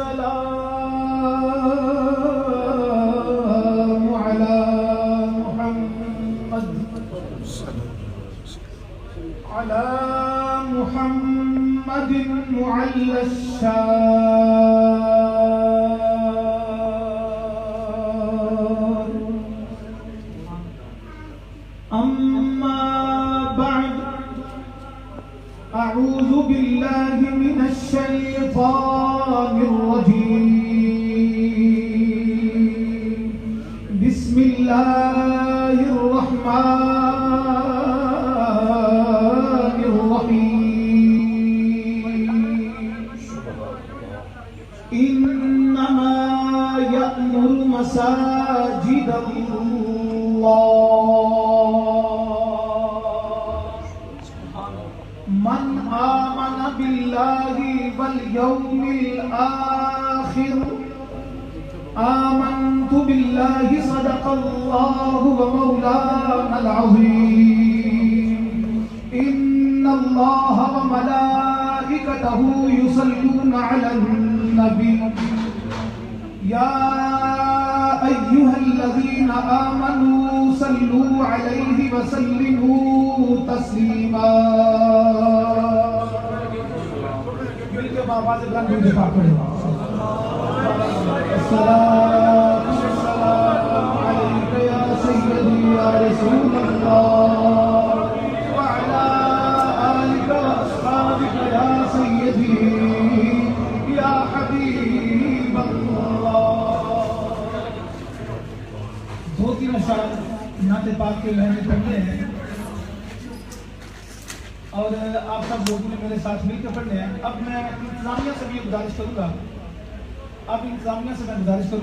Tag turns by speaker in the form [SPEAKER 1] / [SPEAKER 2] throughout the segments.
[SPEAKER 1] والسلام على محمد معلى الشار. أما بعد، أعوذ بالله من الشيطان الرجيم. بسم الله الرحمن الرحيم. إنما يأمر مساجد من آمن بالله واليوم الآخر. آمنت بالله صدق الله ومولانا العظيم. إن الله وملائكته يصلون على النبي يا أيها الذين آمنوا صلوا عليه وسلموا تسليما. مل کے آواز بلند ہوئی دفاع پڑھے. الصلاة والسلام عليك يا سيدي يا رسول الله وعلى آلك وأصحابك يا سيدي يا حبيب الله. دو تین اشعار نعت پاک کے میں نے پڑھنے ہیں اور آپ سب لوگوں نے میرے ساتھ مل کے پڑھنے ہیں. اب میں انتظامیہ سے بھی گزارش کروں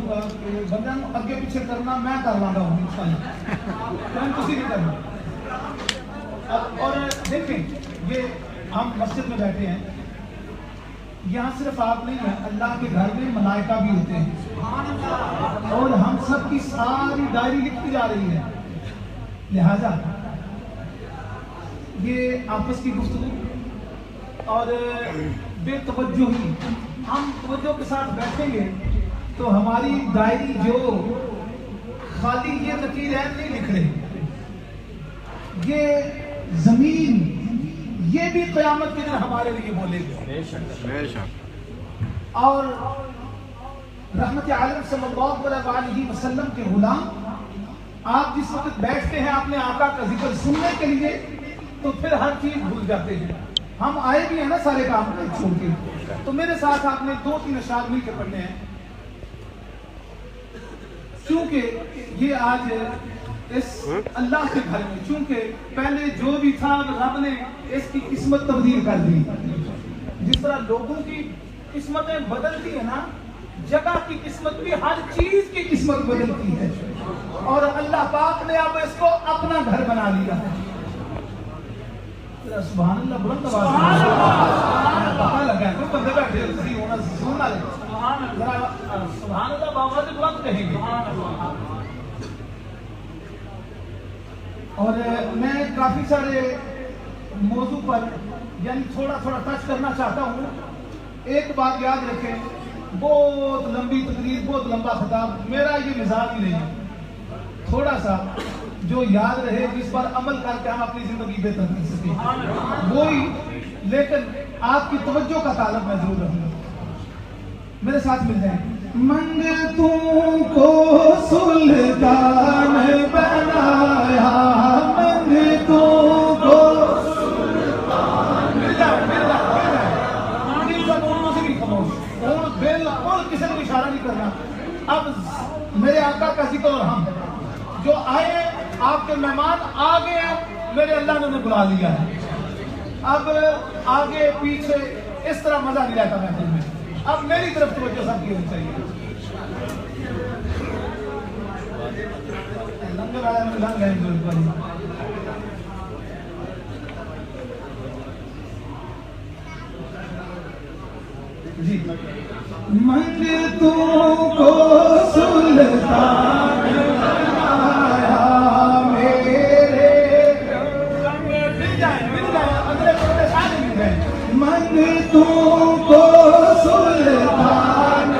[SPEAKER 1] گا کہ بندن اگے پیچھے کرنا میں کر لاں گا انشاءاللہ. کسی نہیں کرنا. اور دیکھیں یہ ہم مسجد میں بیٹھے ہیں, یہاں صرف آپ نہیں ہیں, اللہ کے گھر میں ملائکہ بھی ہوتے ہیں اور ہم سب کی ساری ڈائری لکھتی جا رہی ہے. لہذا یہ آپس کی گفتگو اور بے توجہی, ہم توجہ کے ساتھ بیٹھیں گے تو ہماری ڈائری جو خالی یہ لکیریں نہیں لکھ رہے, یہ زمین یہ بھی قیامت کے دن ہمارے لیے بولے گی. اور رحمت عالم صلی اللہ علیہ وسلم کے غلام, آپ جس وقت بیٹھتے ہیں اپنے آقا کا ذکر سننے کے لیے تو پھر ہر چیز بھول جاتے ہیں. ہم آئے بھی ہیں نا سارے کام چھوڑ کے, تو میرے ساتھ آپ نے دو تین اشعار مل کے پڑھنے ہیں, چونکہ یہ آج اس اللہ کے گھر میں, چونکہ پہلے جو بھی تھا رب نے اس کی قسمت تبدیل کر دی. جس طرح لوگوں کی قسمتیں بدلتی ہیں نا, جگہ کی قسمت بھی, ہر چیز کی قسمت بدلتی ہے. اور اللہ پاک نے اب اس کو اپنا گھر بنا لیا ہے. سبحان اللہ, بلند آواز پتہ لگا ہے کوئی بندے بیٹھے ہونا سننا لے. سبحان اللہ بابا سے بلند کہیں گے. اور میں کافی سارے موضوع پر یعنی تھوڑا تھوڑا ٹچ کرنا چاہتا ہوں. ایک بات یاد رکھیں, بہت لمبی تقریر, بہت لمبا خطاب, میرا یہ مزاج ہی نہیں ہے. تھوڑا سا جو یاد رہے, جس پر عمل کر کے ہم اپنی زندگی بہتر کر سکیں وہی, لیکن آپ کی توجہ کا طالب میں ضرور رہوں گا. میرے ساتھ مل جائیں. منگتوں کو سلطان بنایا, منگتوں کو سلطان بالکل کسی کو اشارہ نہیں کرنا. اب میرے آقا کا ذکر اور ہم جو آئے, آپ کے مہمان آ گئے, میرے اللہ نے انہیں بلا لیا ہے. اب آگے پیچھے اس طرح مزہ نہیں رہتا محفل میں. اب میری طرف توجہ سب کی ہونی چاہیے. لنگر آیا میں لنگ ہے جی. منگتوں کو سلطان بنایا میرے, منگتوں کو سلطان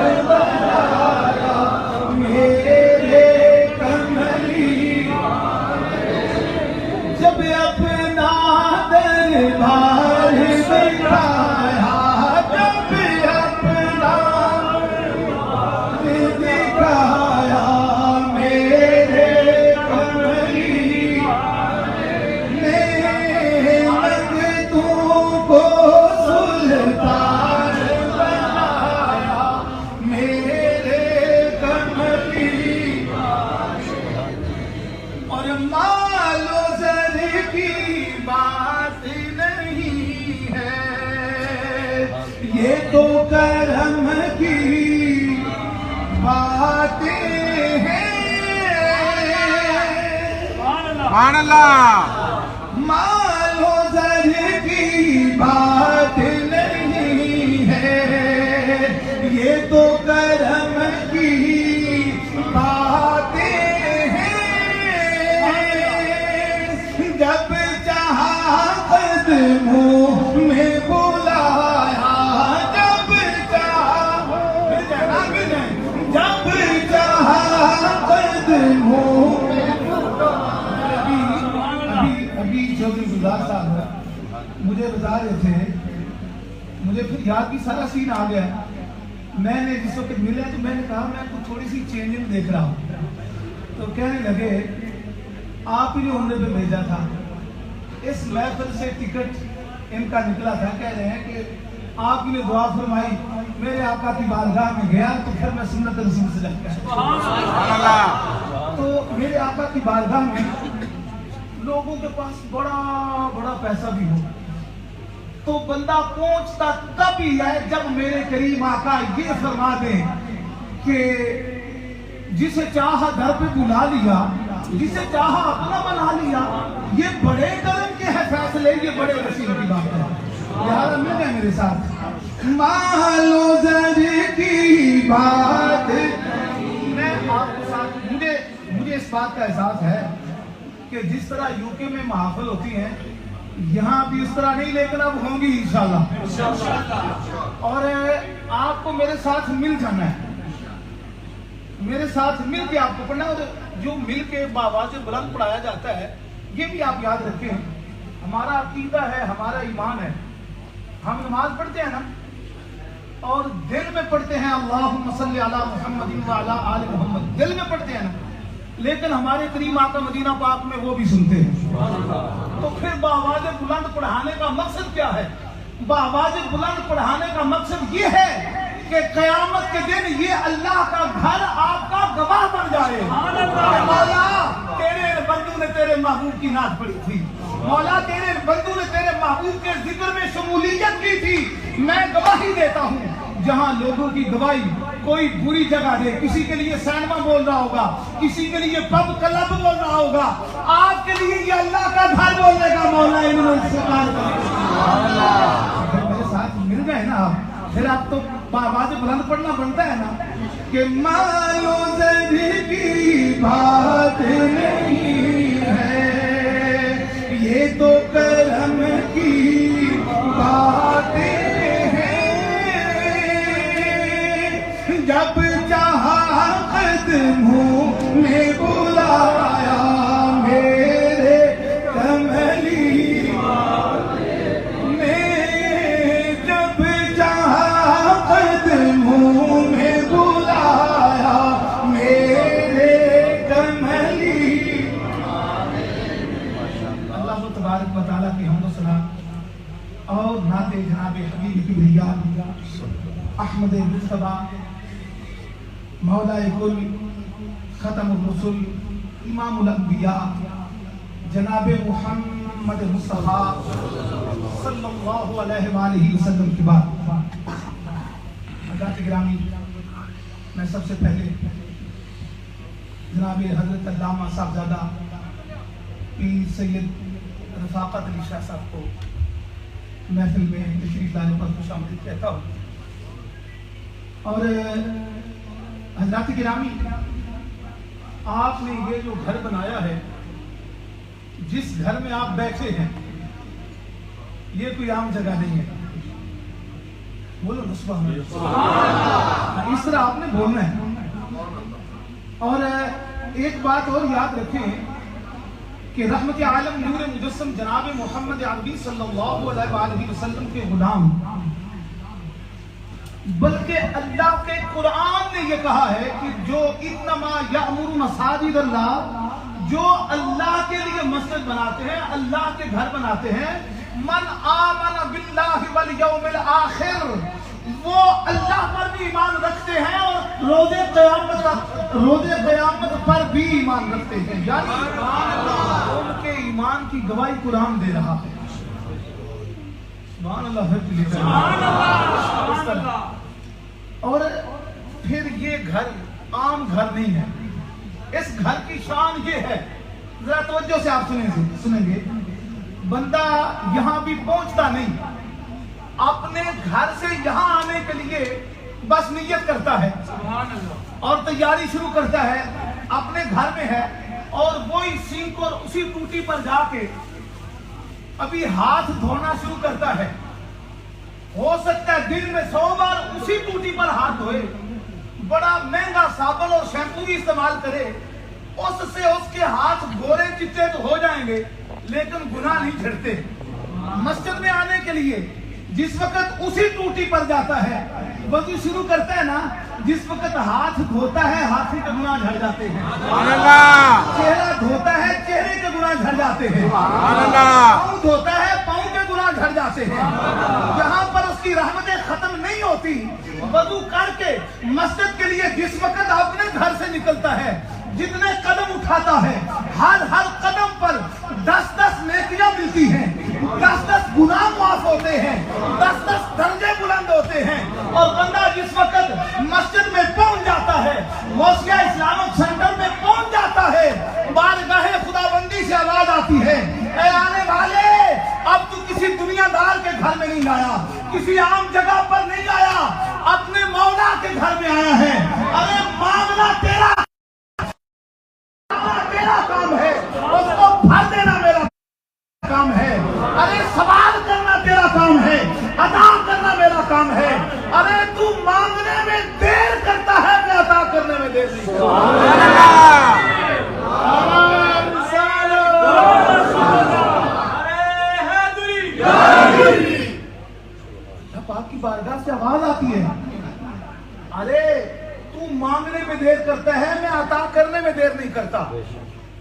[SPEAKER 2] سبحان اللہ.
[SPEAKER 1] مال و زر کی بات نہیں ہے، یہ تو کرم کی باتیں ہیں. جب چاہا قدموں میں بلایا، جب چاہا قدموں میں چودھری گلزار صاحب مجھے بتا رہے تھے، مجھے پھر یاد بھی سارا سین آ گیا. میں نے جس وقت ملے تو میں نے کہا میں کچھ تھوڑی سی چینجنگ دیکھ رہا ہوں. تو کہنے لگے آپ ہی نے عمرے پہ بھیجا تھا. اس محفل سے ٹکٹ ان کا نکلا تھا. کہہ رہے ہیں کہ آپ ہی نے دعا فرمائی، میرے آقا کی بارگاہ میں گیا تو پھر میں سنت رسول سے لگ گیا. تو میرے آقا کی بارگاہ میں لوگوں کے پاس بڑا بڑا پیسہ بھی ہو تو بندہ پہنچتا تب ہی ہے جب میرے کریم آقا یہ فرما دیں کہ جسے چاہا گھر پہ بلا لیا، جسے چاہا اپنا بنا لیا. یہ بڑے کرم کے ہے فیصلے، یہ بڑے نصیب کی بات ہے. یار مل گئے میرے ساتھ. مال و زر کی بات میں آپ کے ساتھ، مجھے اس بات کا احساس ہے کہ جس طرح یو کے میں محافل ہوتی ہیں یہاں بھی اس طرح نہیں، لیکن اب ہوں گی انشاءاللہ. اور آپ کو میرے ساتھ مل جانا ہے، میرے ساتھ مل کے آپ کو پڑھنا ہے. اور جو مل کے بآواز بلند پڑھایا جاتا ہے یہ بھی آپ یاد رکھیں، ہمارا عقیدہ ہے، ہمارا ایمان ہے. ہم نماز پڑھتے ہیں نا اور دل میں پڑھتے ہیں اللہم صلی علی محمد وعلی آل محمد، دل میں پڑھتے ہیں نا، لیکن ہمارے کریم آقا مدینہ پاک میں وہ بھی سنتے ہیں. تو پھر بآواز بلند پڑھانے کا مقصد کیا ہے؟ بآواز بلند پڑھانے کا مقصد یہ ہے کہ قیامت کے دن یہ اللہ کا گھر آپ کا گواہ بن جائے. مولا تیرے بندوں نے تیرے محبوب کی نعت پڑھی تھی، مولا تیرے بندوں نے تیرے محبوب کے ذکر میں شمولیت کی تھی. میں گواہی دیتا ہوں جہاں لوگوں کی گواہی کوئی بری جگہ دے، کسی کے لیے سینما بول رہا ہوگا، کسی کے لیے پب کلب بول رہا ہوگا، آپ کے لیے یہ اللہ کا گھر بولنے کا مولا انہوں نے سکار کر میرے ساتھ مل گئے نا آپ، پھر آپ تو بآواز بلند پڑھنا بنتا ہے نا کہ مال و زر کی بات نہیں ہے، یہ تو کرم کی باتیں جب چاہا قدموں میں بلایا میرے کملی میں، جب چاہا قدموں میں بلایا میرے کملی. اللہ تبارک و تعالیٰ کی حمد و ثنا اور نعت جناب حبیب کبریا احمد مصطفیٰ مولا کل ختم الرسل امام الانبیاء جناب محمد مصطفیٰ صلی اللہ علیہ وآلہ وسلم کی بات. حضرات گرامی، میں سب سے پہلے جناب حضرت علامہ صاحبزادہ پیر سید رفاقت علی شاہ صاحب کو محفل میں تشریف لانے پر خوش آمدید کہتا ہوں. اور حضرات گرامی، آپ نے یہ جو گھر بنایا ہے، جس گھر میں آپ بیٹھے ہیں، یہ کوئی عام جگہ نہیں ہے. بولو نا سبحان اللہ. اس طرح آپ نے بولنا ہے. اور ایک بات اور یاد رکھیں کہ رحمت عالم نور مجسم جناب محمد عربی صلی اللہ علیہ وآلہ وسلم کے غلام، بلکہ اللہ کے قرآن نے یہ کہا ہے کہ جو انما یأمر مساجد اللہ، جو اللہ کے لیے مسجد بناتے ہیں، اللہ کے گھر بناتے ہیں، من آمن باللہ والیوم الآخر، وہ اللہ پر بھی ایمان رکھتے ہیں اور روز قیامت پر بھی ایمان رکھتے ہیں. یعنی ان کے ایمان کی گواہی قرآن دے رہا ہے. سبحان اللہ. اور پھر یہ گھر عام گھر نہیں ہے. اس گھر کی شان یہ ہے ذرا توجہ سے آپ سنیں گے. بندہ یہاں بھی پہنچتا نہیں, اپنے گھر سے یہاں آنے کے لیے بس نیت کرتا ہے اور تیاری شروع کرتا ہے, اپنے گھر میں ہے اور وہی سینک اور اسی ٹوٹی پر جا کے ابھی ہاتھ دھونا شروع کرتا ہے. ہو سکتا ہے دن میں 100 بار اسی ٹوٹی پر ہاتھ دھوئے, بڑا مہنگا صابن اور شیمپو بھی استعمال کرے, اس سے اس کے ہاتھ گورے چٹے تو ہو جائیں گے لیکن گناہ نہیں جھڑتے. مسجد میں آنے کے لیے جس وقت اسی ٹوٹی پر جاتا ہے, وضو شروع کرتا ہے نا, جس وقت ہاتھ دھوتا ہے ہاتھ کے گناہ جھڑ جاتے ہیں. چہرہ دھوتا ہے چہرے کے گناہ جھڑ جاتے ہیں. پاؤں دھوتا ہے پاؤں کے گناہ جھڑ جاتے ہیں. یہاں پر اس کی رحمتیں ختم نہیں ہوتی. وضو کر کے مسجد کے لیے جس وقت اپنے گھر سے نکلتا ہے, جتنے قدم اٹھاتا ہے, ہر قدم پر 10 نیکیاں ملتی ہیں, 10 گناہ معاف ہوتے ہیں, 10 درجے بلند ہوتے ہیں. اور بندہ جس وقت مسجد میں پہنچ جاتا ہے, موسیہ اسلامک سینٹر میں پہنچ جاتا ہے, بارگاہ خداوندی سے آواز آتی ہے, اے آنے والے, اب تو کسی دنیا دار کے گھر میں نہیں آیا, کسی عام جگہ پر نہیں آیا, اپنے مولا کے گھر میں آیا ہے. ارے مانگنا تیرا کام ہے, اس کو بھر دینا میرا کام ہے. ارے سوال کرنا تیرا کام ہے, عطا کرنا میرا کام ہے. ارے تو مانگنے میں دیر کرتا ہے, میں عطا کرنے میں دیر نہیں کرتا. پاک کی بارگاہ سے آواز آتی ہے, ارے تو مانگنے میں دیر کرتا ہے, میں عطا کرنے میں دیر نہیں کرتا.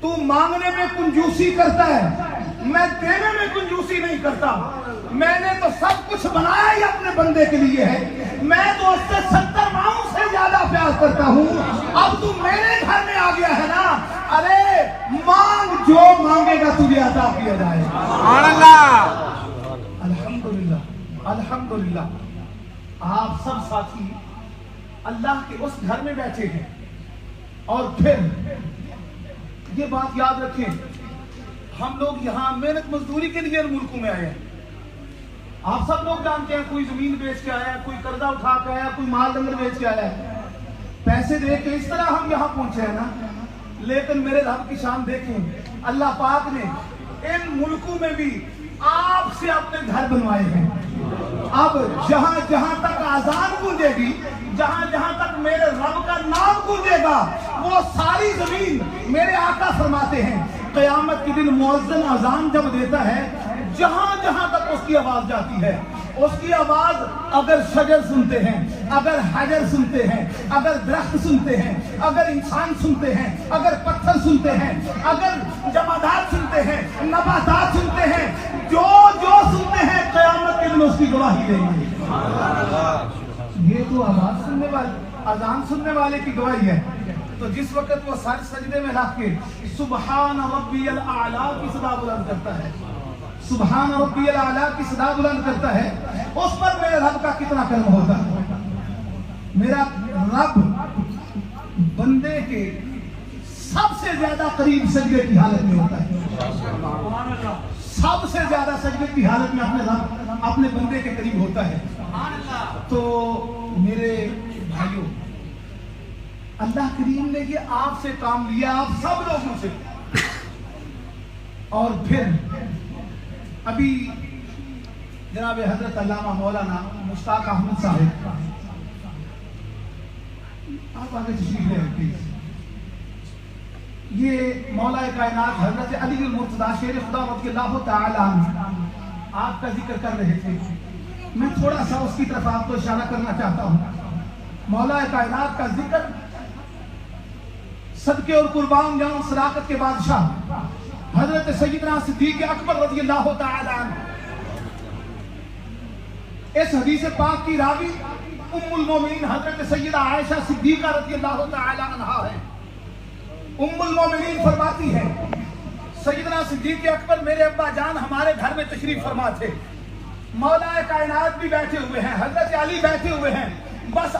[SPEAKER 1] تو مانگنے میں کنجوسی کرتا ہے, میں دینے میں کنجوسی نہیں کرتا. میں نے تو سب کچھ بنایا ہی اپنے بندے کے لیے ہے, میں تو اس سے 70 ماہوں سے زیادہ پیار کرتا ہوں. اب تو میرے گھر میں آ گیا ہے نا, ارے مانگ, جو مانگے گا تجھے عطا کیا جائے. الحمدللہ الحمدللہ. آپ سب ساتھی اللہ کے اس گھر میں بیٹھے ہیں, اور پھر یہ بات یاد رکھیں, ہم لوگ یہاں محنت مزدوری کے لیے ملکوں میں آئے ہیں. آپ سب لوگ جانتے ہیں, کوئی زمین بیچ کے آیا ہے, کوئی قرضہ اٹھا کے آیا, کوئی مال ڈنگر بیچ کے آیا ہے, پیسے دے کے اس طرح ہم یہاں پہنچے ہیں نا. لیکن میرے رب کی شان دیکھیں, اللہ پاک نے ان ملکوں میں بھی آپ سے اپنے گھر بنوائے ہیں. اب جہاں جہاں تک اذان گونجے گی, جہاں جہاں تک میرے رب کا نام گونجے گا, وہ ساری زمین, میرے آقا فرماتے ہیں قیامت کے دن مؤذن اذان جب دیتا ہے, جہاں جہاں تک اس کی آواز جاتی ہے, اس کی آواز اگر شجر سنتے ہیں, اگر حجر سنتے ہیں, اگر درخت سنتے ہیں, اگر انسان سنتے ہیں, اگر پتھر سنتے ہیں, اگر جمادات سنتے ہیں, نباتات سنتے ہیں, جو سنتے ہیں, قیامت کے دن اس کی گواہی دیں گے. یہ تو آواز سننے والے, اذان سننے والے کی گواہی ہے. تو جس وقت وہ سر سجدے میں رکھ کے سبحان ربی الاعلیٰ کی صدا بلند کرتا ہے, سبحان ربی الاعلیٰ کی صدا بلند کرتا ہے, اس پر میرے رب کا کتنا کرم ہوتا ہے. میرا رب بندے کے سب سے زیادہ قریب سجدے کی حالت میں ہوتا ہے, سب سے زیادہ سجدے کی حالت میں اپنے رب اپنے بندے کے قریب ہوتا ہے. تو میرے بھائیوں, اللہ کریم نے یہ آپ سے کام لیا, آپ سب لوگوں سے. اور پھر ابھی جناب حضرت علامہ مولانا مشتاق احمد صاحب, آپ آگے تشریف لے پلیز. یہ مولا کائنات حضرت علی المرتضیٰ شیر خدا رضی اللہ تعالی عنہ آپ کا ذکر کر رہے تھے. میں تھوڑا سا اس کی طرف آپ کو اشارہ کرنا چاہتا ہوں. مولا کائنات کا ذکر, صدقے اور قربان جاؤں صداقت کے بادشاہ حضرت سیدنا صدیق اکبر رضی اللہ تعالی عنہ, اس حدیث پاک کی راوی ام المومنین حضرت سیدہ عائشہ صدیقہ رضی اللہ تعالی عنہا ہے. ام المومنین فرماتی ہے, سیدنا صدیق اکبر میرے ابا جان ہمارے گھر میں تشریف فرما تھے, مولا کائنات بھی بیٹھے ہوئے ہیں, حضرت علی بیٹھے ہوئے ہیں, بس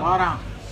[SPEAKER 1] 12,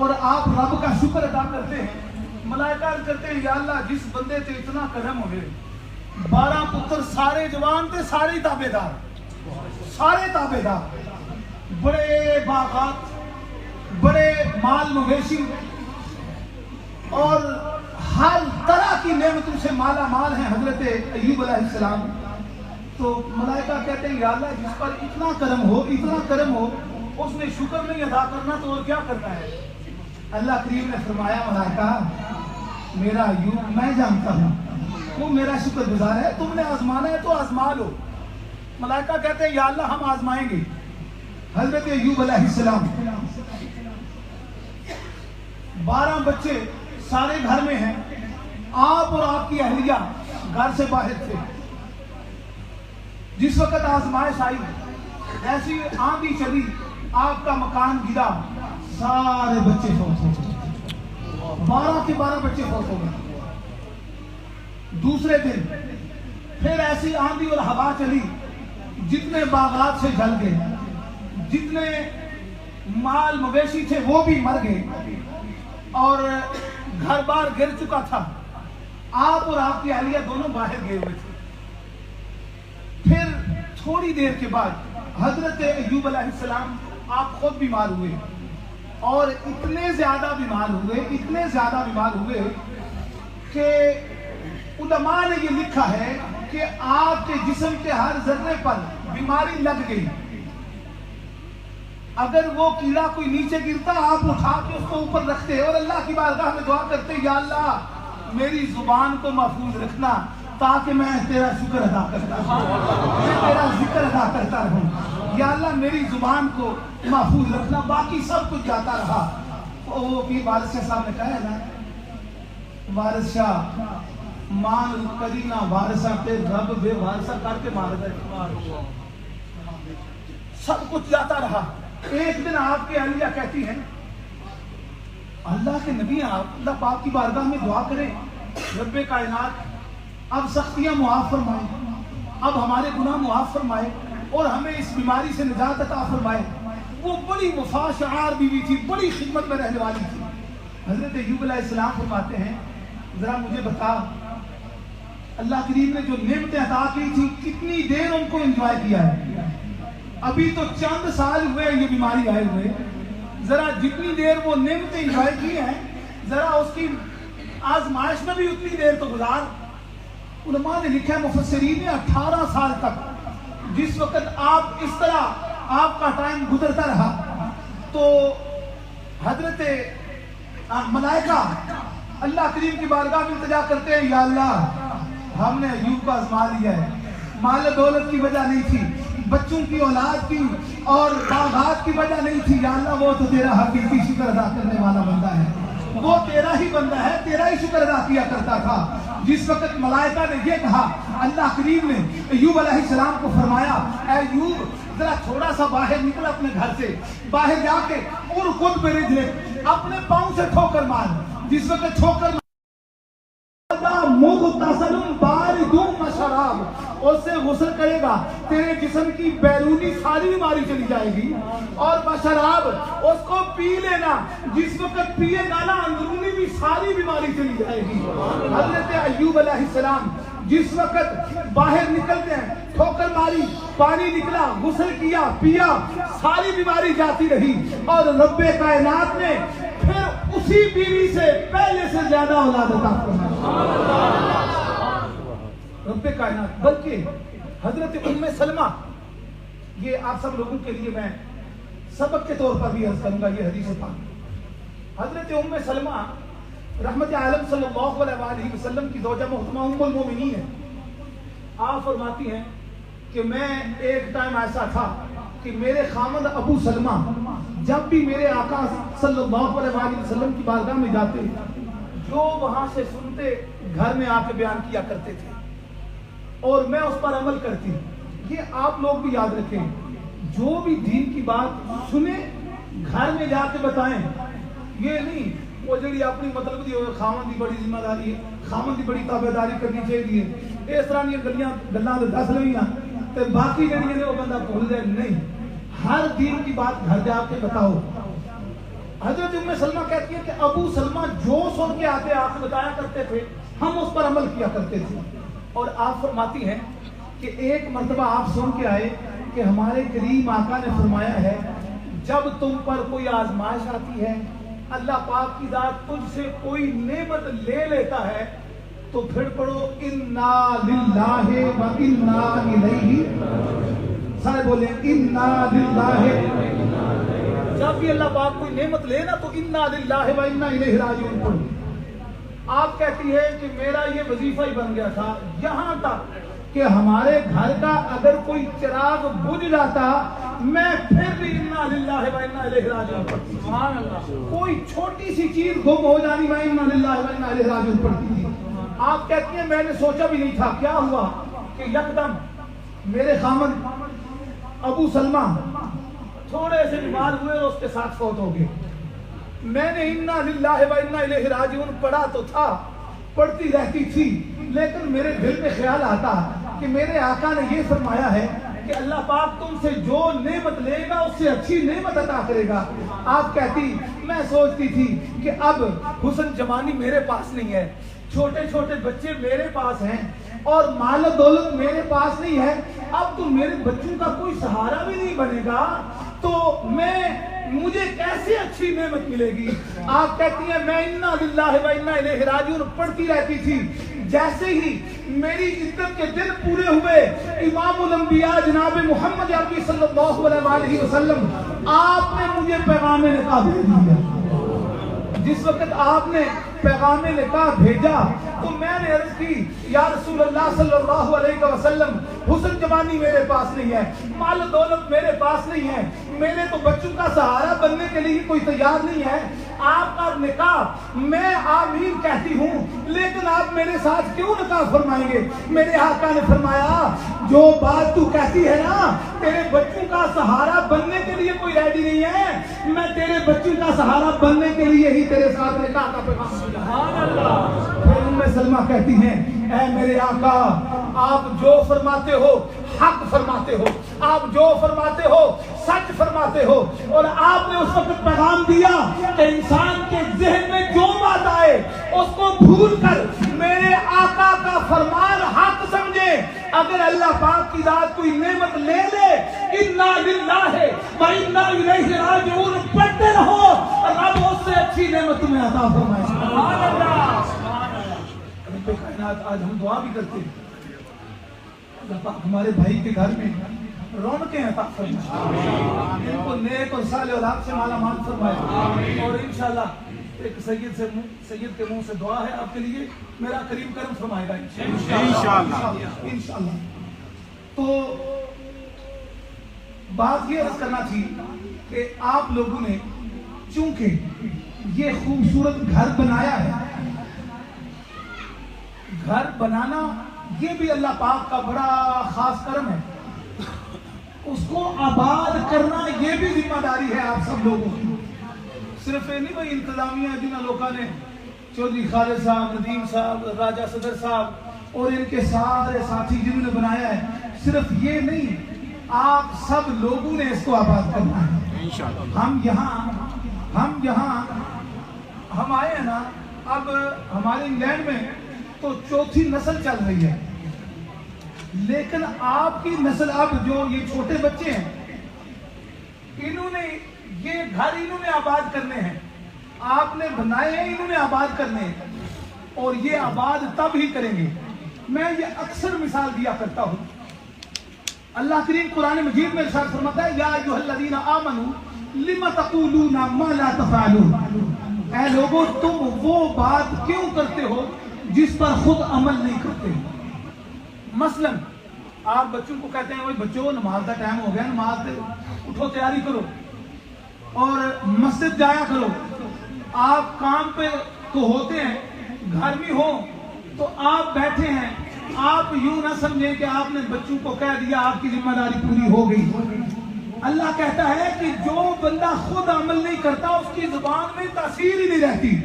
[SPEAKER 1] اور آپ رب کا شکر ادا کرتے ہیں. ملائکہ کرتے ہیں یا اللہ جس بندے تے اتنا کرم ہوئے, 12 پتر سارے جوان تے سارے تابے دار, بڑے باغات, بڑے مال مویشی اور ہر طرح کی نعمتوں سے مالا مال ہیں حضرت ایوب علیہ السلام. تو ملائکہ کہتے ہیں یا اللہ جس پر اتنا کرم ہو اس نے شکر نہیں ادا کرنا تو اور کیا کرنا ہے. اللہ کریم نے فرمایا ملائکہ میرا ایوب میں جانتا ہوں وہ میرا شکر گزار ہے, تم نے آزمانا ہے تو آزما لو. ملائکہ کہتے ہیں یا اللہ ہم آزمائیں گے. حضرت ایوب علیہ السلام 12 بچے سارے گھر میں ہیں, آپ اور آپ کی اہلیہ گھر سے باہر تھے. جس وقت آزمائش آئی ایسی آندھی چلی, آپ کا مکان گرا, سارے بچے فوت ہو گئے, 12 کے 12 بچے فوت ہو گئے. دوسرے دن پھر ایسی آندھی اور ہوا چلی, جتنے باغات سے جل گئے, جتنے مال مویشی تھے وہ بھی مر گئے اور گھر بار گر چکا تھا. آپ اور آپ کی اہلیہ دونوں باہر گئے ہوئے تھے. پھر تھوڑی دیر کے بعد حضرت ایوب علیہ السلام آپ خود بیمار ہوئے اور اتنے زیادہ بیمار ہوئے کہ علماء نے یہ لکھا ہے کہ آپ کے جسم کے ہر ذرے پر بیماری لگ گئی. اگر وہ کیڑا کوئی نیچے گرتا آپ اٹھا کے اس کو اوپر رکھتے اور اللہ کی بارگاہ میں دعا کرتے یا اللہ میری زبان کو محفوظ رکھنا تاکہ میں تیرا شکر ادا کرتا رہوں, میں تیرا ذکر ادا کرتا رہوں. یا اللہ میری زبان کو محفوظ رکھنا. باقی سب کچھ جاتا رہا. وہ پیر وارث شاہ صاحب نے کہا ہے نا, وارث شاہ مان کرینا وارثہ تے رب بے وارثہ کر کے مار گئے. سب کچھ جاتا رہا. ایک دن آپ کی اہلیہ کہتی ہیں اللہ کے نبی آپ اللہ پاک کی بارگاہ میں دعا کریں رب کائنات اب سختیاں معاف فرمائے, اب ہمارے گناہ معاف فرمائے اور ہمیں اس بیماری سے نجات عطا فرمائے. وہ بڑی وفا شعار بیوی تھی, بڑی خدمت میں رہنے والی تھی. حضرت ایوب علیہ السلام فرماتے ہیں ذرا مجھے بتا اللہ کریم نے جو نعمتیں عطا کی تھی کتنی دیر ان کو انجوائے کیا ہے. ابھی تو چند سال ہوئے یہ بیماری آئے ہوئے, ذرا جتنی دیر وہ نعمتیں انجوائے کی ہیں ذرا اس کی آزمائش میں بھی اتنی دیر تو گزار. علماء نے لکھا ہے مفسرین نے 18 سال تک جس وقت آپ اس طرح آپ کا ٹائم گزرتا رہا تو حضرت ملائکہ اللہ کریم کی بارگاہ میں التجا کرتے ہیں یا اللہ ہم نے ایوب کو آزما لیا ہے, مال دولت کی وجہ نہیں تھی, بچوں کی اولاد کی اور باغات کی وجہ نہیں تھی. یا اللہ وہ تو تیرا حقیقی شکر ادا کرنے والا بندہ ہے, وہ تیرا ہی بندہ ہے, تیرا ہی شکر ادا کیا کرتا تھا. جس وقت ملائکہ نے یہ کہا اللہ کریم نے ایوب علیہ السلام کو فرمایا اے ایوب ذرا تھوڑا سا باہر نکل اپنے گھر سے, باہر جا کے اور خود پہ رجلے اپنے پاؤں سے ٹھوکر مار. جس وقت ٹھوکر مغتسل بارد وشراب, اس سے غسل کرے گا تیرے جسم کی بیرونی ساری بیماری چلی جائے گی, اور بشراب اس کو پی لینا, جس وقت پیے گا نا اندرونی بھی ساری بیماری چلی جائے گی. حضرت ایوب علیہ السلام جس وقت باہر نکلتے ہیں ٹھوکر ماری, پانی نکلا, غسل کیا, پیا, ساری بیماری جاتی رہی اور رب کائنات نے پھر اسی بیوی سے پہلے سے زیادہ اولاد عطا فرمائی. رب کائنات. بلکہ حضرت ام سلمہ, یہ آپ سب لوگوں کے لیے میں سبق کے طور پر بھی عرض کروں گا یہ حدیث پاک. حضرت ام سلمہ رحمت عالم صلی اللہ علیہ وآلہ وسلم کی زوجہ محترمہ ام المومنین ہے. آپ فرماتی ہیں کہ میں ایک ٹائم ایسا تھا کہ میرے خامد ابو سلمہ جب بھی میرے آقا صلی اللہ علیہ وآلہ وسلم کی بارگاہ میں جاتے جو وہاں سے سنتے گھر میں آ کے بیان کیا کرتے تھے اور میں اس پر عمل کرتی. یہ آپ لوگ بھی یاد رکھیں, جو بھی دین کی بات سنیں گھر میں جا کے بتائیں. یہ نہیں وہ جڑی اپنی مطلب دی ہوئے خامن دی بڑی ذمہ داری ہے, خامن دی بڑی تابعداری کرنی چاہیے, اس طرح کی گلاں دس لویاں تے باقی جڑی نے وہ بندہ بھول جائے. نہیں, ہر دین کی بات گھر جا کے بتاؤ. حضرت ام سلمہ کہتی ہے کہ ابو سلمہ جو سن کے آتے آپ بتایا کرتے تھے ہم اس پر عمل کیا کرتے تھے. اور آپ فرماتی ہیں کہ ایک مرتبہ آپ سن کے آئے کہ ہمارے کریم آقا نے فرمایا ہے جب تم پر کوئی آزمائش آتی ہے, اللہ پاک کی ذات تجھ سے کوئی نعمت لے لیتا ہے تو پھر پڑھو انا للہ و انا الیہ, سارے بولیں انا للہ. جب بھی اللہ پاک کوئی نعمت لے نا تو انا للہ و انا الیہ راجعون پڑھو. آپ کہتی ہے کہ میرا یہ وظیفہ ہی بن گیا تھا یہاں تک کہ ہمارے گھر کا اگر کوئی چراغ بجھ جاتا میں پھر بھی انا للہ و انا الیہ راجعون پڑھتی. سبحان اللہ. کوئی چھوٹی سی چیز گم ہو جانی میں انا للہ و انا الیہ راجعون پڑھتی تھی. آپ کہتی ہیں میں نے سوچا بھی نہیں تھا. کیا ہوا کہ یکدم میرے خامد ابو سلمہ تھوڑے سے بیمار ہوئے اور اس کے ساتھ فوت ہو گئے. میں نے انا للہ و انا الیہ راجعون پڑھا تو تھا, پڑھتی رہتی تھی, لیکن میرے دل میں خیال آتا کہ میرے آقا نے یہ فرمایا ہے کہ اللہ پاک تم سے جو نعمت لے گا اس سے اچھی نعمت عطا کرے گا. آپ کہتی میں سوچتی تھی کہ اب حسن جوانی میرے پاس نہیں ہے, چھوٹے چھوٹے بچے میرے پاس ہیں اور مال و دولت میرے پاس نہیں ہے, اب تو میرے بچوں کا کوئی سہارا بھی نہیں بنے گا تو مجھے کیسے اچھی نعمت ملے گی. آپ کہتی ہیں میں انا للہ و انا الیہ راجعون پڑھتی رہتی تھی. جیسے ہی میری عدت کے دن پورے ہوئے امام الانبیاء جناب محمد عربی صلی اللہ علیہ وسلم آپ نے مجھے پیغام نکاح بھیج دیا. جس وقت آپ نے پیغام نکاح بھیجا تو میں نے عرض کی یا رسول اللہ صلی اللہ علیہ وسلم حسن جوانی میرے پاس نہیں ہے, مال و دولت میرے پاس نہیں ہے, میرے تو بچوں کا سہارا بننے کے لیے کوئی تیار نہیں ہے. آپ کا نکاح میں آمین کہتی ہوں لیکن آپ میرے ساتھ کیوں نکاح فرمائیں گے. میرے آقا نے فرمایا جو بات تو کہتی ہے نا تیرے بچوں کا سہارا بننے کے لیے کوئی ریڈی نہیں ہے, میں تیرے بچوں کا سہارا بننے کے لیے ہی تیرے ساتھ نکاح کا پیغام. سبحان اللہ. پھر ام سلمہ کہتی ہیں اے میرے آقا آپ جو فرماتے ہو حق فرماتے ہو, آپ جو فرماتے ہو سچ فرماتے ہو, اور آپ نے اس وقت پیغام دیا کہ انسان کے ذہن میں جو بات آئے اس کو بھول کر میرے آقا کا فرمان حق سمجھے. اگر اللہ پاک کی ذات کوئی نعمت لے لے انا للہ و انا الیہ راجعون پڑھتے رہو, رب اس سے اچھی نعمت تمہیں عطا فرمائے. سبحان اللہ. سبحان اللہ. رب کائنات آج ہم دعا بھی کرتے ہیں اللہ پاک ہمارے بھائی کے گھر میں رونقیں عطا فرمائے, ان کو نیک اور صالح اولاد سے مالا مال فرمائے. اور انشاءاللہ ایک سید کے منہ سے دعا ہے آپ کے لیے, میرا کریم کرم فرمائے گا انشاءاللہ. تو بات یہ عرض کرنا تھی کہ آپ لوگوں نے چونکہ یہ خوبصورت گھر بنایا ہے, گھر بنانا یہ بھی اللہ پاک کا بڑا خاص کرم ہے, اس کو آباد کرنا یہ بھی ذمہ داری ہے آپ سب لوگوں کی. صرف یہ نہیں بھائی انتظامیہ جنہوں لوگوں نے چودھری خالد صاحب, ندیم صاحب, راجہ صدر صاحب اور ان کے سارے ساتھی جنہوں نے بنایا ہے, صرف یہ نہیں آپ سب لوگوں نے اس کو آباد کرنا ہے. ہم آئے ہیں نا, اب ہمارے انگلینڈ میں تو چوتھی نسل چل رہی ہے, لیکن آپ کی نسل اب جو یہ چھوٹے بچے ہیں انہوں نے یہ گھر انہوں نے آباد کرنے ہیں, آپ نے بنائے ہیں, انہوں نے آباد کرنے ہیں اور یہ آباد تب ہی کریں گے. میں یہ اکثر مثال دیا کرتا ہوں. اللہ کریم قرآن مجید میں ارشاد فرماتا ہے یا ایھا الذین آمنوا لم تقولون ما لا تفعلون, اے لوگوں تم وہ بات کیوں کرتے ہو جس پر خود عمل نہیں کرتے. مثلا آپ بچوں کو کہتے ہیں بچوں نماز کا ٹائم ہو گیا, نماز اٹھو تیاری کرو اور مسجد جایا کرو. آپ کام پہ تو ہوتے ہیں, گھر بھی ہو تو آپ بیٹھے ہیں, آپ یوں نہ سمجھیں کہ آپ نے بچوں کو کہہ دیا آپ کی ذمہ داری پوری ہو گئی. اللہ کہتا ہے کہ جو بندہ خود عمل نہیں کرتا اس کی زبان میں تاثیر ہی نہیں رہتی.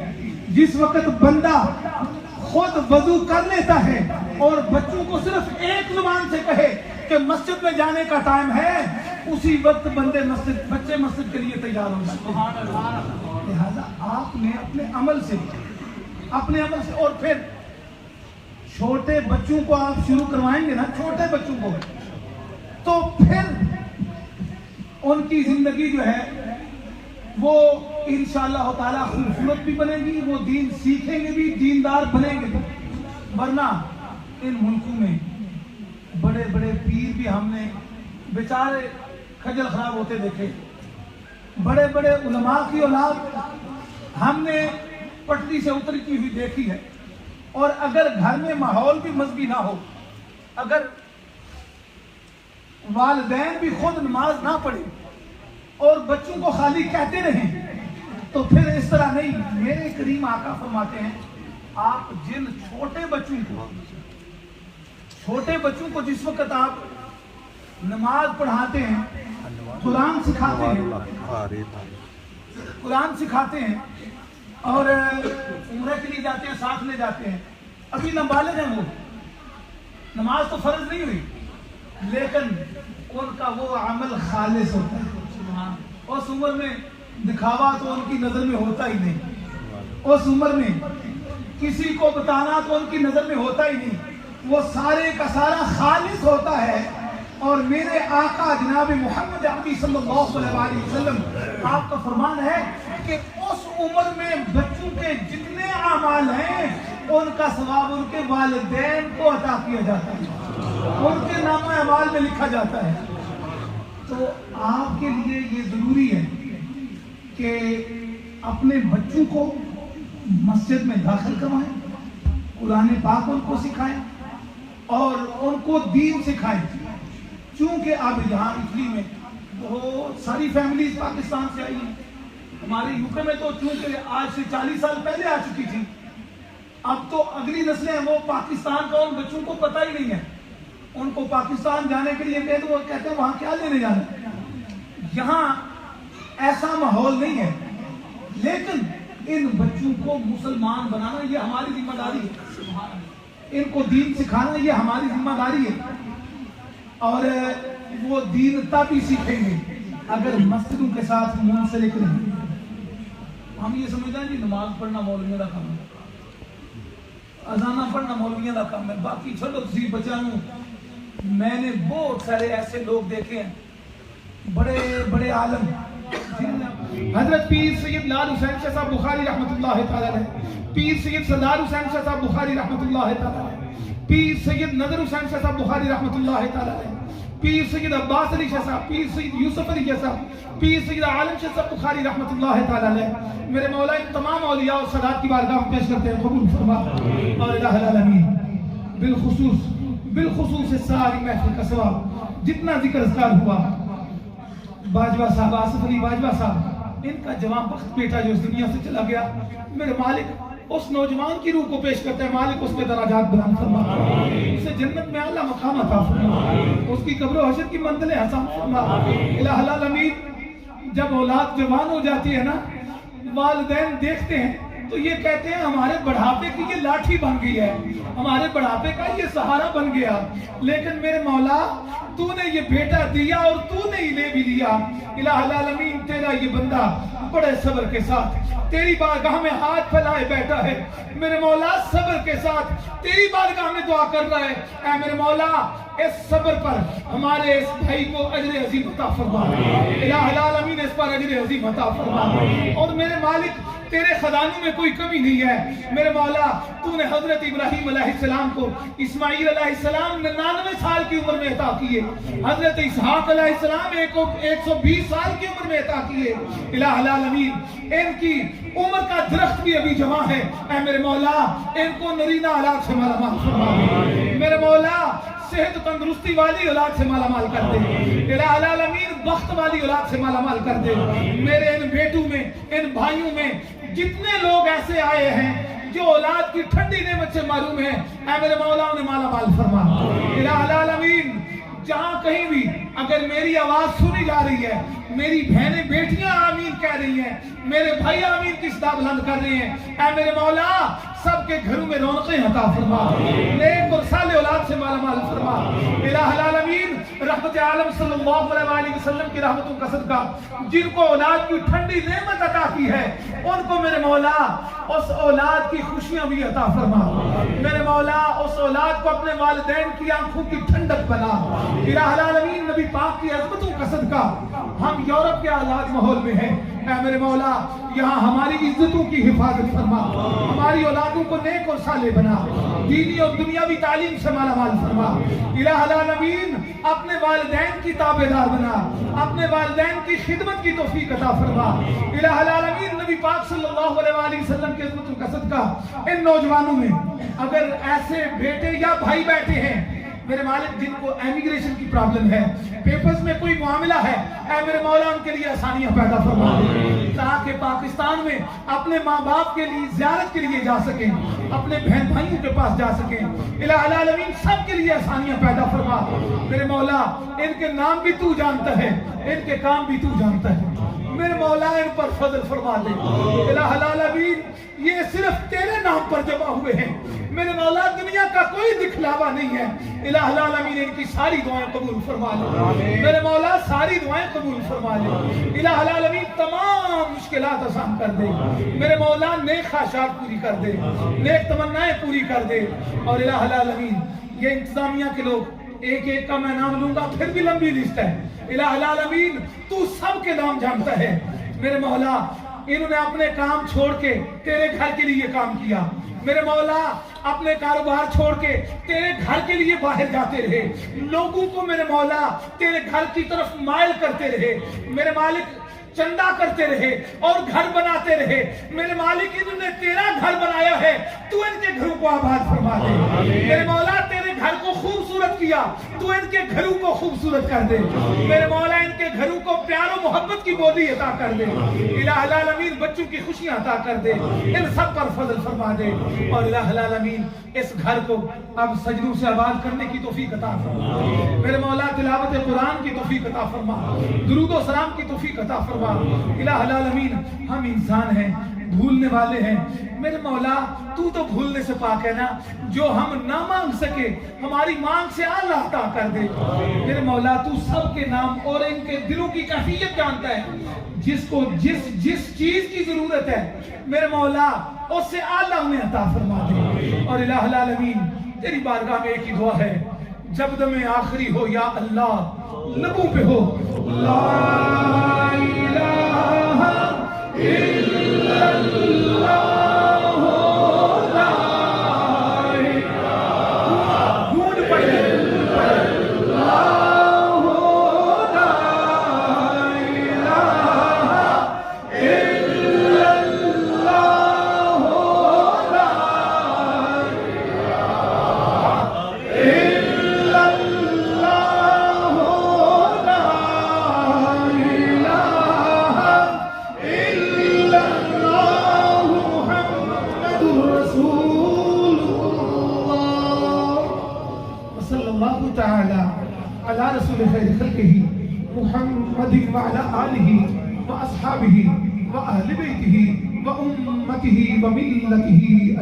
[SPEAKER 1] جس وقت بندہ خود وضو کر لیتا ہے اور بچوں کو صرف ایک زبان سے کہے کہ مسجد میں جانے کا ٹائم ہے, اسی وقت بچے مسجد کے لیے تیار ہو جاتے ہیں. لہذا آپ نے اپنے عمل سے اور پھر چھوٹے بچوں کو آپ شروع کروائیں گے نا، چھوٹے بچوں کو، تو پھر ان کی زندگی جو ہے وہ انشاءاللہ تعالی خوبصورت بھی بنے گی، وہ دین سیکھیں گے بھی، دیندار بنیں گے بھی۔ ورنہ ان ملکوں میں بڑے بڑے پیر بھی ہم نے بیچارے خجل خراب ہوتے دیکھے، بڑے بڑے علماء کی اولاد ہم نے پٹری سے اترتی ہوئی دیکھی ہے۔ اور اگر گھر میں ماحول بھی مذہبی نہ ہو، اگر والدین بھی خود نماز نہ پڑھے اور بچوں کو خالی کہتے رہیں، تو پھر اس طرح نہیں۔ میرے کریم آقا فرماتے ہیں آپ جن چھوٹے بچوں کو جس وقت آپ نماز پڑھاتے ہیں، قرآن سکھاتے ہیں اور عمرہ کے لیے جاتے ہیں، ساتھ لے جاتے ہیں، ابھی نابالغ ہیں، وہ نماز تو فرض نہیں ہوئی، لیکن ان کا وہ عمل خالص ہوتا ہے۔ اس عمر میں دکھاوا تو ان کی نظر میں ہوتا ہی نہیں، اس عمر میں کسی کو بتانا تو ان کی نظر میں ہوتا ہی نہیں، وہ سارے کا سارا خالص ہوتا ہے۔ اور میرے آقا جناب محمد عربی صلی اللہ علیہ وسلم آپ کا فرمان ہے کہ اس عمر میں بچوں کے جتنے اعمال ہیں ان کا ثواب ان کے والدین کو عطا کیا جاتا ہے، ان کے نام اعمال میں لکھا جاتا ہے۔ تو آپ کے لیے یہ ضروری ہے کہ اپنے بچوں کو مسجد میں داخل کروائیں، قرآن پاک ان کو سکھائیں اور ان کو دین سکھائیں۔ چونکہ اب یہاں اٹلی میں بہت ساری فیملیز پاکستان سے آئی ہیں، ہمارے یوکے میں تو چونکہ آج سے 40 سال پہلے آ چکی تھی، اب تو اگلی نسلیں وہ پاکستان کا ان بچوں کو پتہ ہی نہیں ہے۔ ان کو پاکستان جانے کے لیے کہتے وہ کہتے ہیں وہاں کیا لینے جانا، یہاں ایسا ماحول نہیں ہے۔ لیکن ان بچوں کو مسلمان بنانا یہ ہماری ذمہ داری ہے، ان کو دین سکھانا یہ ہماری ذمہ داری ہے، اور وہ دین تبھی سیکھیں گے اگر مسجدوں کے ساتھ منسلک رہیں۔ ہم یہ سمجھتے ہیں جی نماز پڑھنا مولویوں کا کام ہے، اذانہ پڑھنا مولویوں کا کام ہے، باقی چھوڑو تسی بچانوں۔ میں نے بہت سارے ایسے لوگ دیکھے ہیں، بڑے بڑے عالم، حضرت پیر سید لال حسین شاہ صاحب بخاری رحمۃ اللہ تعالی علیہ، پیر سید سردار حسین شاہ صاحب بخاری رحمۃ اللہ تعالی علیہ، پیر سید نظر حسین شاہ صاحب بخاری رحمۃ اللہ تعالی علیہ، پیر سید عباس علی شاہ صاحب، پیر سید یوسف علی شاہ صاحب، پیر سید عالم شاہ صاحب بخاری رحمۃ اللہ تعالی علیہ۔ میرے مولا ان تمام اولیاء اور سادات کی بارگاہ میں پیش کرتے ہیں، قبول فرما۔ اور الہ العالمین بالخصوص اس ساری محفل کا ثواب جتنا ذکر اذکار ہوا، باجوہ صاحب آصف علی باجوہ صاحب، ان کا جوان بخت بیٹا جو اس دنیا سے چلا گیا، میرے مالک اس نوجوان کی روح کو پیش کرتے ہیں، مالک اس کے درجات بلند فرما، اسے جنت میں اعلیٰ مقام عطا فرما، اس کی قبر و حشر کی منزلیں حسن فرما۔ الہ العالمین جب اولاد جوان ہو جاتی ہے نا، والدین دیکھتے ہیں تو یہ کہتے ہیں ہمارے بڑھاپے کی یہ لاٹھی بن گئی ہے، ہمارے بڑھاپے کا یہ سہارا بن گیا، لیکن میرے مولا تو نے یہ بیٹا دیا اور تو نے ہی لے بھی لیا۔ الہ العالمین تیرا یہ بندہ بڑے صبر کے ساتھ تیری بارگاہ میں ہاتھ پھیلائے بیٹھا ہے، میرے مولا صبر کے ساتھ تیری بارگاہ میں دعا کر رہا ہے، اے میرے مولا اس صبر پر ہمارے اس بھائی کو اجر عظیم عطا فرما، الہ العالمین اس پر اجر عظیم عطا فرما۔ اور میرے مالک تیرے خزانوں میں کوئی کمی نہیں ہے، میرے مولا تو نے حضرت ابراہیم علیہ السلام کو اسماعیل علیہ السلام 99 سال کی عمر میں عطا کیے، حضرت اسحاق علیہ السلام 120 سال کی عمر میں عطا کیے۔ الہ العالمین ان کی عمر کا درخت بھی ابھی جوان ہے، اے میرے مولا ان کو نرینہ اولاد سے مالا مال فرما، میرے مولا صحت و تندرستی والی اولاد سے مالا مال کر دے، الہ العالمین بخت والی اولاد سے مالا مال کر دے۔ میرے ان بیٹوں میں ان بھائیوں میں جتنے لوگ ایسے آئے ہیں جو اولاد کی ٹھنڈی نعمت سے معلوم ہیں، اے میرے مولا انہیں مالا مال فرما۔ الہ العالمین جہاں کہیں بھی اگر میری آواز سنی جا رہی ہے، میری بہنیں بیٹیاں آمین کہہ رہی ہیں، میرے بھائی آمین کی صدا بلند کر رہے ہیں، اے میرے مولا سب کے گھروں میں رونقیں عطا فرما، نیک اور صالح اولاد سے مالا مال فرما۔ الہ العالمین العالمین رحمت عالم صلی اللہ علیہ وآلہ وسلم کی رحمتوں کا صدقہ جن کو اولاد کی ٹھنڈی نعمت عطا کی ہے ان کو میرے مولا اس اولاد کی خوشیاں بھی عطا فرما. میرے مولا اس اولاد کو اپنے والدین کی آنکھوں کی ٹھنڈک بنا. الہ العالمین نبی پاک کی عظمتوں کا صدقہ ہم یورپ کے آزاد ماحول میں ہیں. اے میرے مولا یہاں ہماری عزتوں کی حفاظت فرما, ہماری اولادوں کو نیک اور صالح بنا, دینی اور دنیاوی تعلیم سے مالا مال فرما. الہ العالمین اپنے والدین کی تابعدار بنا, اپنے والدین کی خدمت کی توفیق عطا فرما. الہ العالمین نبی پاک صلی اللہ علیہ وآلہ وسلم کے عظمتوں کا صدقہ ان نوجوانوں میں اگر ایسے بیٹے یا بھائی بیٹھے ہیں میرے مالک جن کو امیگریشن کی پرابلم ہے, پیپرز میں کوئی معاملہ ہے, اے میرے مولا ان کے لیے آسانیاں پیدا فرما دے تاکہ پاکستان میں اپنے ماں باپ کے لیے زیارت کے لیے جا سکیں, اپنے بہن بھائیوں کے پاس جا سکیں. الہ العالمین سب کے لیے آسانیاں پیدا فرما. میرے مولا ان کے نام بھی تو جانتا ہے, ان کے کام بھی تو جانتا ہے. میرے مولا ان پر فضل فرما دے. الہ العالمین یہ صرف تیرے نام پر جمع ہوئے ہیں میرے مولا, دنیا کا کوئی دکھلاوا نہیں ہے. الہ العالمین ان کی ساری دعائیں قبول فرما لے میرے مولا, ساری دعائیں قبول فرما لے. الہ العالمین تمام مشکلات آسان کر دے میرے مولا, نیک خواہشات پوری کر دے, نیک تمنائیں پوری کر دے. اور الہ العالمین یہ انتظامیہ کے لوگ ایک ایک کا میں نام لوں گا, پھر بھی لمبی لسٹ ہے. الہ العالمین تو سب کے نام جانتا ہے میرے مولا. انہوں نے اپنے کام چھوڑ کے تیرے گھر کے لیے کام کیا میرے مولا, اپنے کاروبار چھوڑ کے تیرے گھر کے لیے باہر جاتے رہے, لوگوں کو میرے مولا تیرے گھر کی طرف مائل کرتے رہے میرے مالک, چندہ کرتے رہے اور گھر بناتے رہے میرے مالک. انہوں نے تیرا گھر بنایا ہے, تو ان کے گھروں کو آباد فرما دے میرے مولا. تیرے گھر کو خوبصورت کیا, تو ان کے گھروں کو خوبصورت کر دے میرے مولا. ان کے گھروں کو پیار و محبت کی بولی عطا کر دے. الہ العالمین بچوں کی خوشیاں عطا کر دے, ان سب پر فضل فرما دے. اور الہ العالمین اس گھر کو اب سجدوں سے آباد کرنے کی توفیق عطا فرما میرے مولا. تلاوت قرآن کی توفیق عطا فرما, درود و سلام کی توفیق عطا فرما. الہ العالمین ہم انسان ہیں, بھولنے والے ہیں میرے مولا. تو بھولنے سے پاک ہے نا, جو ہم نہ مانگ سکے ہماری مانگ سے اللہ عطا کر دے میرے مولا. تو سب کے نام اور ان کے دلوں کی کیفیت جانتا ہے, جس کو جس چیز کی ضرورت ہے میرے مولا اس سے اعلیٰ انہیں عطا فرما دے. اور الہ العالمین تیری بارگاہ میں ایک ہی دعا ہے, جب دم آخری ہو یا اللہ لبوں پہ ہو لا الہ الا اللہ على رسول خير خلقه محمد وعلى آله وأصحابه وأهل بيته وأمته وملته